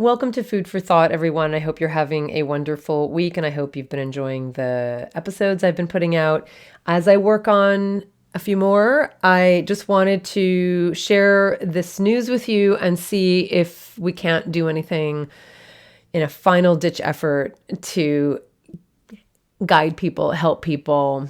Welcome to Food for Thought, everyone. I hope you're having a wonderful week, and I hope you've been enjoying the episodes I've been putting out. As I work on a few more, I just wanted to share this news with you and see if we can't do anything in a final ditch effort to guide people, help people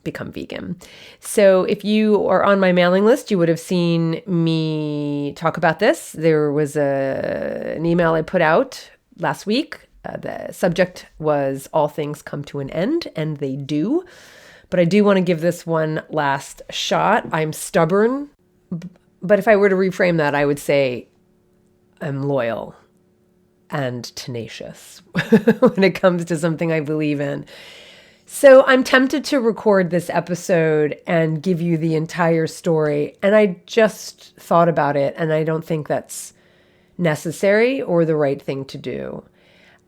become vegan. So if you are on my mailing list, you would have seen me talk about this. There was an email I put out last week. The subject was All Things Come to an End, and they do. But I do want to give this one last shot. I'm stubborn, but if I were to reframe that, I would say I'm loyal and tenacious when it comes to something I believe in. So I'm tempted to record this episode and give you the entire story. And I just thought about it, and I don't think that's necessary or the right thing to do.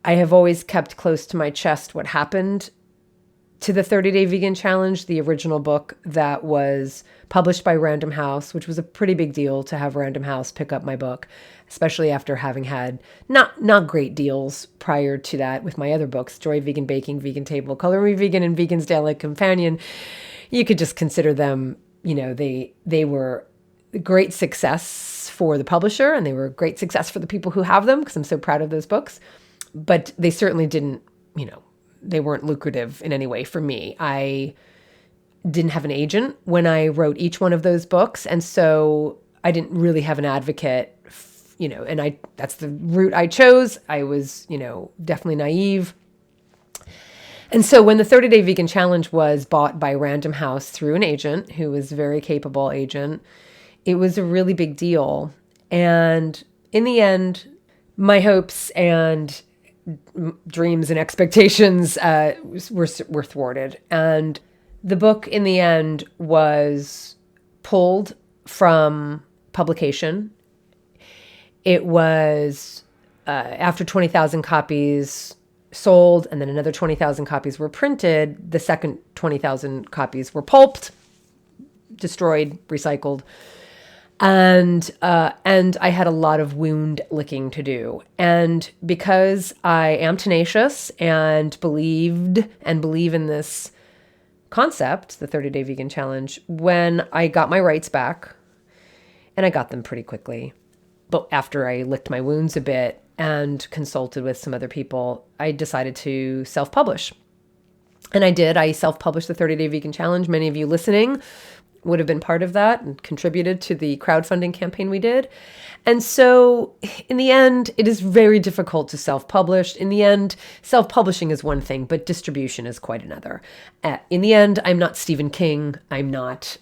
I have always kept close to my chest what happened to the 30-Day Vegan Challenge, the original book that was published by Random House, which was a pretty big deal to have Random House pick up my book, especially after having had not great deals prior to that with my other books, Joy Vegan Baking, Vegan Table, Color Me Vegan, and Vegan's Daily Companion. You could just consider them, they were a great success for the publisher, and they were a great success for the people who have them, because I'm so proud of those books. But they certainly didn't, they weren't lucrative in any way for me. I didn't have an agent when I wrote each one of those books. And so I didn't really have an advocate, and that's the route I chose. I was, definitely naive. And so when the 30-Day Vegan Challenge was bought by Random House through an agent who was a very capable agent, it was a really big deal. And in the end, my hopes and dreams and expectations were thwarted. And the book in the end was pulled from publication. It was after 20,000 copies sold, and then another 20,000 copies were printed. The second 20,000 copies were pulped, destroyed, recycled. And I had a lot of wound licking to do. And because I am tenacious and believe in this concept, the 30-Day Vegan Challenge, when I got my rights back, and I got them pretty quickly, but after I licked my wounds a bit and consulted with some other people, I decided to self-publish. And I did. I self-published the 30-Day Vegan Challenge. Many of you listening would have been part of that and contributed to the crowdfunding campaign we did. And so in the end, it is very difficult to self-publish. In the end, self-publishing is one thing, but distribution is quite another. In the end, I'm not Stephen King. I'm not,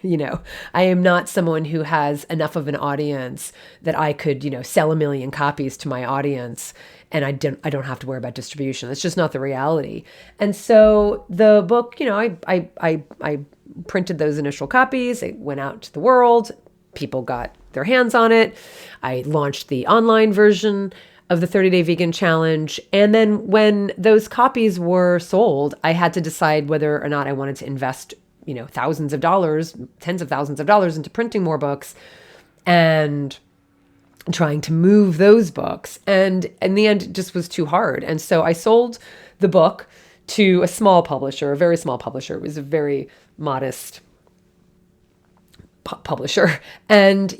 I am not someone who has enough of an audience that I could, sell 1 million copies to my audience. And I don't have to worry about distribution. That's just not the reality. And so the book, I printed those initial copies. It went out to the world. People got their hands on it. I launched the online version of the 30-Day Vegan Challenge. And then when those copies were sold, I had to decide whether or not I wanted to invest, thousands of dollars, tens of thousands of dollars into printing more books and trying to move those books. And in the end, it just was too hard. And so I sold the book to a small publisher, a very small publisher. It was a very modest publisher. And,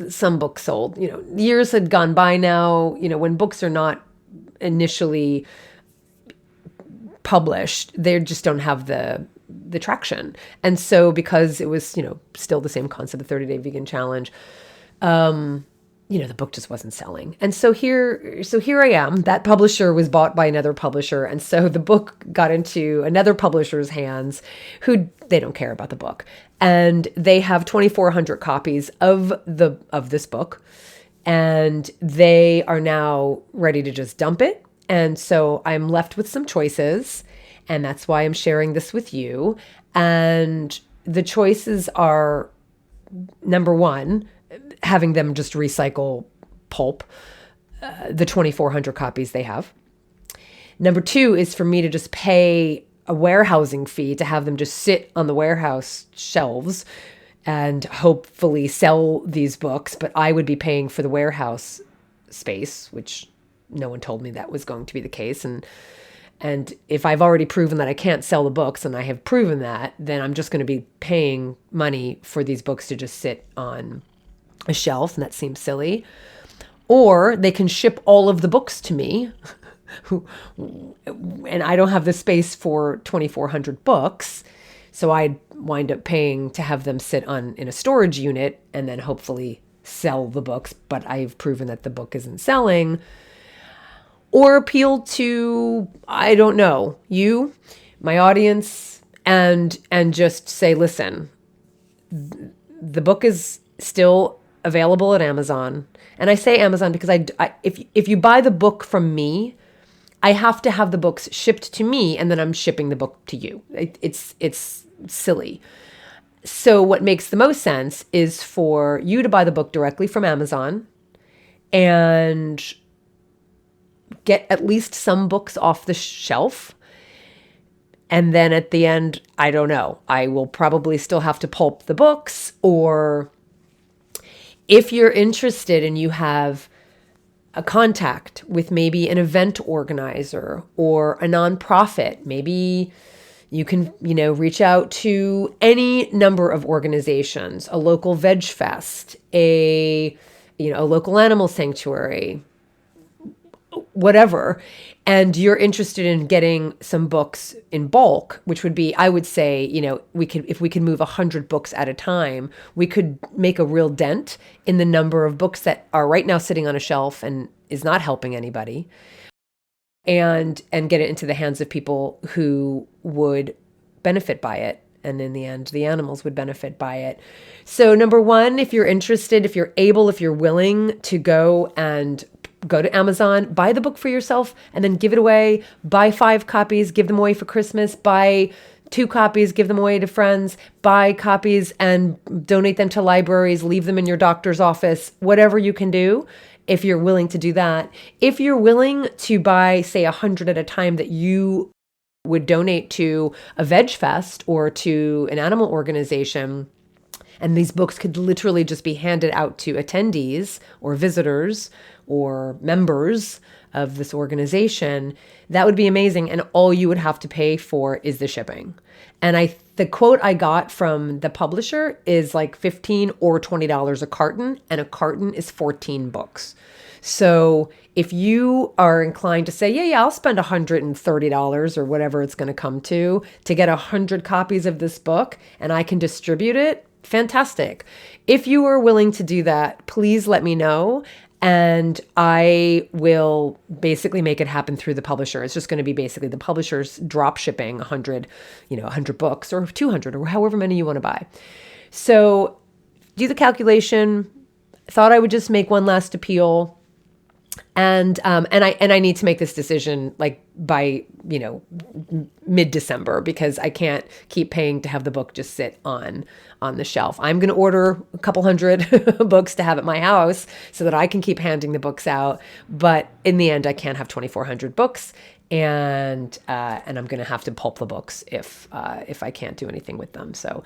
some books sold, years had gone by now, when books are not initially published, they just don't have the traction. And so because it was, still the same concept, the 30-Day Vegan Challenge, the book just wasn't selling. And so here I am. That publisher was bought by another publisher. And so the book got into another publisher's hands who they don't care about the book. And they have 2,400 copies of this book. And they are now ready to just dump it. And so I'm left with some choices. And that's why I'm sharing this with you. And the choices are, number one, having them just recycle pulp the 2,400 copies they have. Number two is for me to just pay a warehousing fee to have them just sit on the warehouse shelves and hopefully sell these books, but I would be paying for the warehouse space, which no one told me that was going to be the case. And if I've already proven that I can't sell the books, and I have proven that, then I'm just going to be paying money for these books to just sit on a shelf, and that seems silly. Or they can ship all of the books to me, and I don't have the space for 2,400 books, so I'd wind up paying to have them sit in a storage unit and then hopefully sell the books, but I've proven that the book isn't selling. Or appeal to, I don't know, you, my audience, and just say, listen, the book is still available at Amazon. And I say Amazon because if you buy the book from me, I have to have the books shipped to me, and then I'm shipping the book to you. It's silly. So what makes the most sense is for you to buy the book directly from Amazon and get at least some books off the shelf. And then at the end, I don't know, I will probably still have to pulp the books. Or if you're interested and you have a contact with maybe an event organizer or a nonprofit, maybe you can, reach out to any number of organizations, a local veg fest, a local animal sanctuary, whatever, and you're interested in getting some books in bulk, which would be, I would say, if we could move 100 books at a time, we could make a real dent in the number of books that are right now sitting on a shelf and is not helping anybody, and get it into the hands of people who would benefit by it. And in the end, the animals would benefit by it. So number one, if you're interested, if you're able, if you're willing to go to Amazon, buy the book for yourself, and then give it away. Buy 5 copies, give them away for Christmas. Buy 2 copies, give them away to friends. Buy copies and donate them to libraries. Leave them in your doctor's office. Whatever you can do, if you're willing to do that. If you're willing to buy, say, 100 at a time that you would donate to a veg fest or to an animal organization, and these books could literally just be handed out to attendees or visitors or members of this organization, that would be amazing. And all you would have to pay for is the shipping. And the quote I got from the publisher is like $15 or $20 a carton, and a carton is 14 books. So if you are inclined to say, yeah, I'll spend $130 or whatever it's going to come to get 100 copies of this book and I can distribute it, fantastic. If you are willing to do that, please let me know. And I will basically make it happen through the publisher. It's just going to be basically the publisher's drop shipping 100 books or 200 or however many you want to buy. So do the calculation. Thought I would just make one last appeal. And I need to make this decision like by, mid-December, because I can't keep paying to have the book just sit on the shelf. I'm going to order a couple hundred books to have at my house so that I can keep handing the books out. But in the end, I can't have 2,400 books, and I'm going to have to pulp the books if I can't do anything with them. So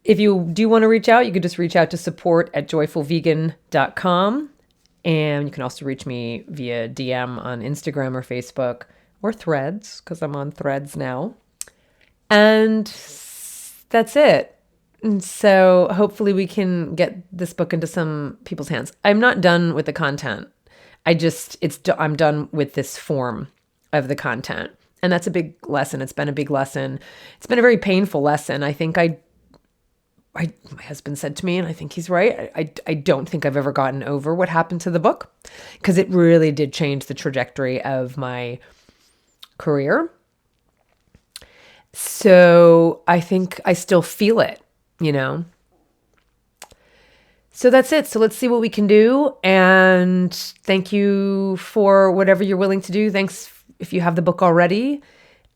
if you do want to reach out, you could just reach out to support@joyfulvegan.com. And you can also reach me via DM on Instagram or Facebook or Threads, because I'm on Threads now. And that's it. And so hopefully we can get this book into some people's hands. I'm not done with the content. I'm done with this form of the content. And that's a big lesson. It's been a big lesson. It's been a very painful lesson. I think my husband said to me, and I think he's right, I don't think I've ever gotten over what happened to the book, because it really did change the trajectory of my career. So I think I still feel it, So that's it. So let's see what we can do. And thank you for whatever you're willing to do. Thanks if you have the book already.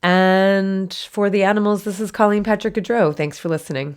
And for the animals, this is Colleen Patrick-Goudreau. Thanks for listening.